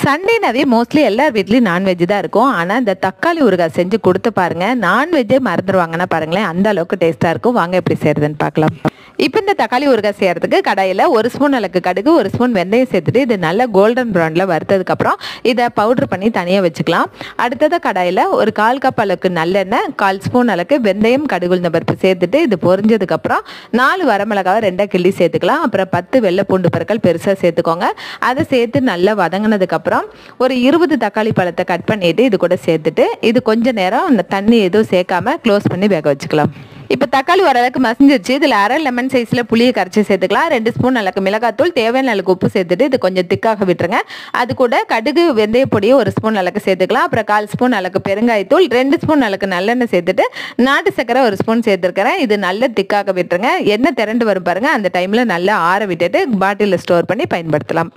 சண்டேனாவே mostly எல்லார் வீட்லேயும் non veg தான் இருக்கும். ஆனால் இந்த தக்காளி ஊறுகாய் செஞ்சு கொடுத்து பாருங்கள், நான்வெஜ்ஜே மறந்துடுவாங்கன்னா பாருங்களேன், அந்த அளவுக்கு டேஸ்ட்டாக இருக்கும். வாங்க எப்படி செய்கிறதுன்னு பார்க்கலாம். இப்போ இந்த தக்காளி ஊறுகாய் செய்கிறதுக்கு கடாயில் 1 ஸ்பூன் அளவுக்கு கடுகு, 1 ஸ்பூன் வெந்தயம் சேர்த்துட்டு இது நல்லா கோல்டன் ப்ரௌனில் வறுத்ததுக்கப்புறம் இதை பவுட்ரு பண்ணி தனியாக வச்சுக்கலாம். அடுத்தது கடாயில் ஒரு 1/4 கப் அளவுக்கு நல்லெண்ணெய், 1/4 ஸ்பூன் அளவுக்கு வெந்தயம், கடுகு, உளுந்த பருப்பு சேர்த்துட்டு இது பொரிஞ்சதுக்கப்புறம் 4 வரமிளகாவை 2 கிள்ளி சேர்த்துக்கலாம். அப்புறம் 10 வெள்ளை பூண்டு பற்கள் பெருசாக சேர்த்துக்கோங்க. அதை சேர்த்து நல்லா வதங்கினதுக்கப்புறம் ஒரு 20 தக்காளி பழத்தை கட் பண்ணிட்டு இது கூட சேர்த்துட்டு இது கொஞ்ச நேரம் தண்ணி எதுவும் சேர்க்காம க்ளோஸ் பண்ணி வேக வச்சுக்கலாம். இப்போ தக்காளி ஓரளவுக்கு மசிஞ்சிருச்சு. இதில் அரை லெமன் சைஸில் புளியை கரைச்சி சேர்த்துக்கலாம். 2 ஸ்பூன் அளவுக்கு மிளகாத்தூள், தேவையான அளவுக்கு உப்பு சேர்த்துட்டு இது கொஞ்சம் திக்காக விட்டுருங்க. அது கூட கடுகு, வெந்தய பொடியை 1 ஸ்பூன் அளவுக்கு சேர்த்துக்கலாம். அப்புறம் 1/4 ஸ்பூன் அளவுக்கு பெருங்காயத்தூள், 2 ஸ்பூன் அளவுக்கு நல்லெண்ணெய் சேர்த்துட்டு நாட்டு சக்கரை 1 ஸ்பூன் சேர்த்துருக்கிறேன். இது நல்லா திக்காக விட்டுருங்க. எண்ணெய் திரண்டு வரும் பாருங்க, அந்த டைமில் நல்லா ஆற விட்டுட்டு பாட்டிலில் ஸ்டோர் பண்ணி பயன்படுத்தலாம்.